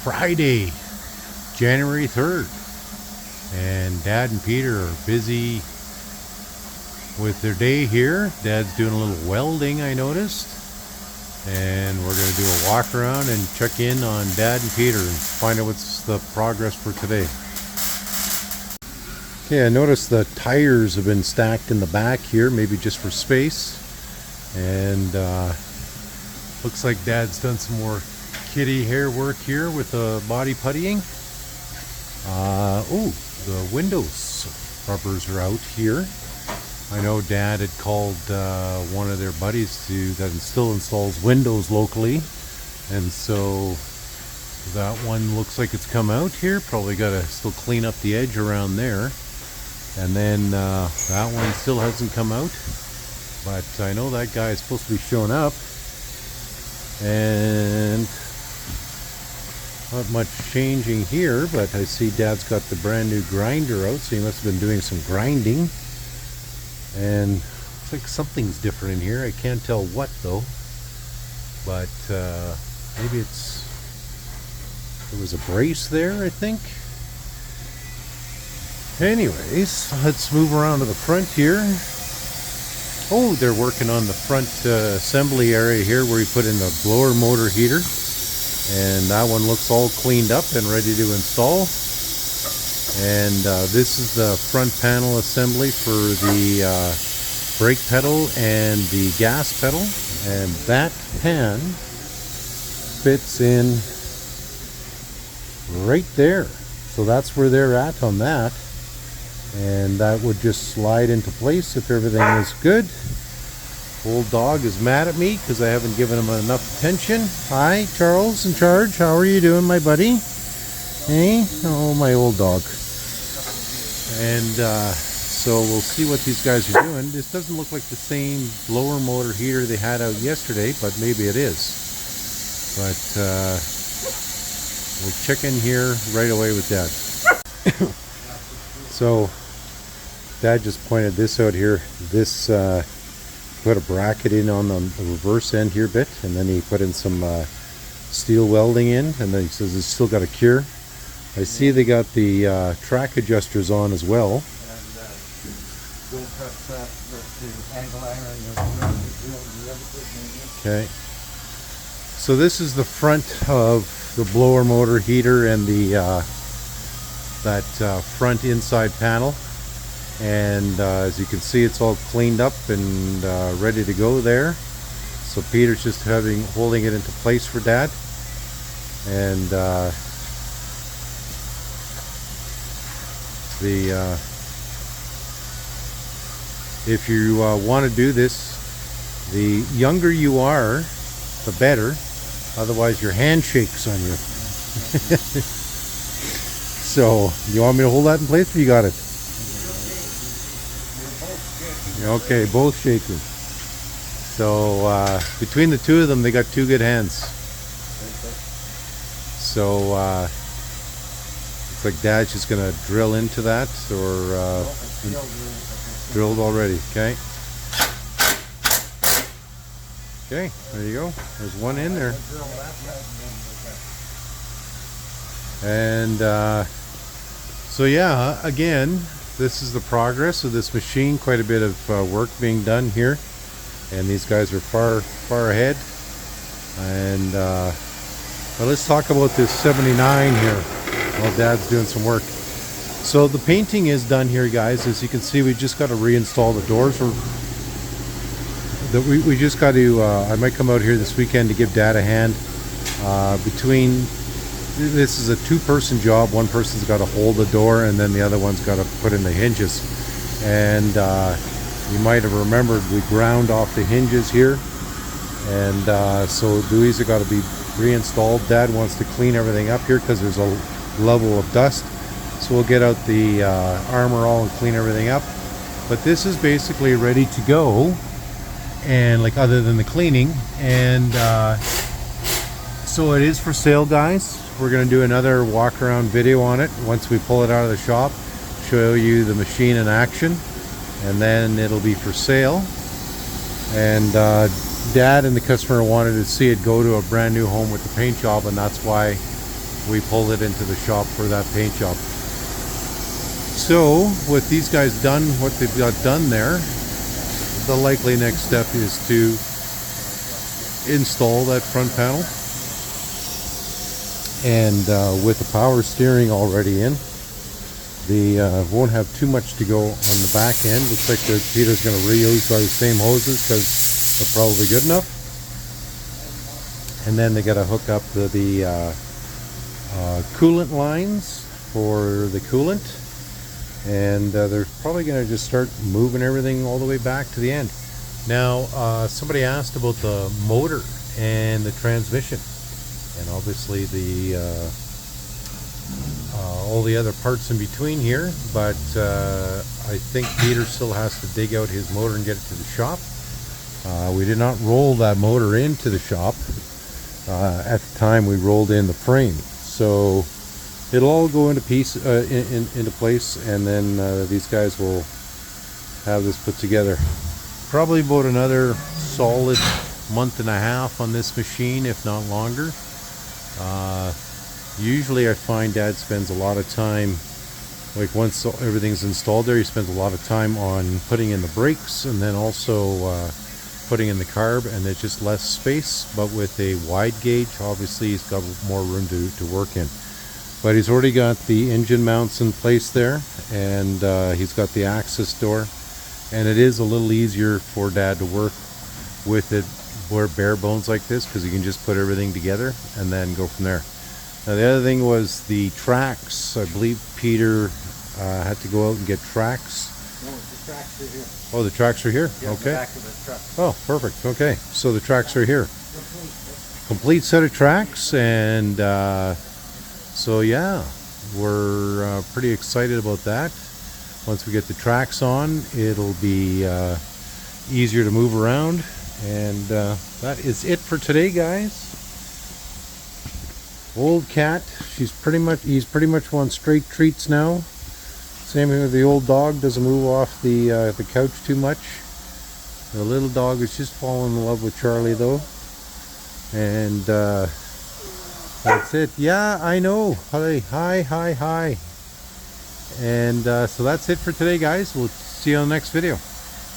Friday, January 3rd, and Dad and Peter are busy with their day here. Dad's doing a little welding, I noticed, and we're going to do a walk around and check in on Dad and Peter and find out what's the progress for today. Okay, I noticed the tires have been stacked in the back here, maybe just for space, and looks like Dad's done some more kitty hair work here with the body puttying. Oh, the windows rubbers are out here. I know Dad had called one of their buddies that still installs windows locally, and so that one looks like it's come out here. Probably got to still clean up the edge around there, and then that one still hasn't come out, but I know that guy is supposed to be showing up. And not much changing here, but I see Dad's got the brand new grinder out, so he must have been doing some grinding. And looks like something's different in here. I can't tell what though, but maybe there was a brace there, I think. Anyways, let's move around to the front here. Oh, they're working on the front assembly area here where you put in the blower motor heater, and that one looks all cleaned up and ready to install. And this is the front panel assembly for the brake pedal and the gas pedal, and that pan fits in right there, so that's where they're at on that. And that would just slide into place if everything is good. Old dog is mad at me because I haven't given him enough attention. Hi, Charles in charge. How are you doing, my buddy? Hey? Oh, my old dog. And so we'll see what these guys are doing. This doesn't look like the same blower motor heater they had out yesterday, but maybe it is. But we'll check in here right away with Dad. So Dad just pointed this out here. This put a bracket in on the reverse end here bit, and then he put in some steel welding in, and then he says it's still got a cure. I see they got the track adjusters on as well. Okay. So this is the front of the blower motor heater and the that front inside panel, and as you can see, it's all cleaned up and ready to go there. So Peter's just holding it into place for Dad, and if you want to do this, the younger you are, the better. Otherwise, your hand shakes on you. So, you want me to hold that in place, or you got it? Okay, both shaking. So, between the two of them, they got two good hands. So, looks like Dad's just going to drill into that, or drilled already. Okay. Okay, there you go. There's one in there. And so yeah, again, this is the progress of this machine. Quite a bit of work being done here, and these guys are far ahead. And but let's talk about this 79 here while Dad's doing some work. So the painting is done here, guys. As you can see, we just got to reinstall the doors. We just got to I might come out here this weekend to give Dad a hand. This is a two-person job. One person's got to hold the door, and then the other one's got to put in the hinges. And you might have remembered we ground off the hinges here, and so these have got to be reinstalled. Dad wants to clean everything up here because there's a level of dust, so we'll get out the Armor All and clean everything up. But this is basically ready to go, and like other than the cleaning, and so it is for sale, guys. We're going to do another walk around video on it once we pull it out of the shop, show you the machine in action, and then it'll be for sale. And Dad and the customer wanted to see it go to a brand new home with the paint job, and that's why we pulled it into the shop for that paint job. So with these guys done, what they've got done there, the likely next step is to install that front panel. And with the power steering already in, they won't have too much to go on the back end. Looks like Peter's going to reuse the same hoses because they're probably good enough. And then they got to hook up the coolant lines for the coolant. And they're probably going to just start moving everything all the way back to the end. Now, somebody asked about the motor and the transmission. And obviously the all the other parts in between here, but I think Peter still has to dig out his motor and get it to the shop. We did not roll that motor into the shop at the time we rolled in the frame, so it'll all go into into place, and then these guys will have this put together. Probably about another solid month and a half on this machine, if not longer. Usually I find Dad spends a lot of time, like once everything's installed there, he spends a lot of time on putting in the brakes and then also putting in the carb, and there's just less space. But with a wide gauge, obviously he's got more room to work in. But he's already got the engine mounts in place there, and he's got the access door, and it is a little easier for Dad to work with it more bare bones like this, because you can just put everything together and then go from there. Now the other thing was the tracks. I believe Peter had to go out and get tracks. No, the tracks are here. Oh, the tracks are here? Yeah, okay. the back of the truck. Oh, perfect. Okay, so the tracks are here. Complete set of tracks, and so yeah, we're pretty excited about that. Once we get the tracks on, it'll be easier to move around. And that is it for today, guys. Old cat, he's pretty much on straight treats now. Same with the old dog, doesn't move off the couch too much. The little dog is just falling in love with Charlie though. And that's it. Yeah, I know. Hi. And so that's it for today, guys. We'll see you on the next video.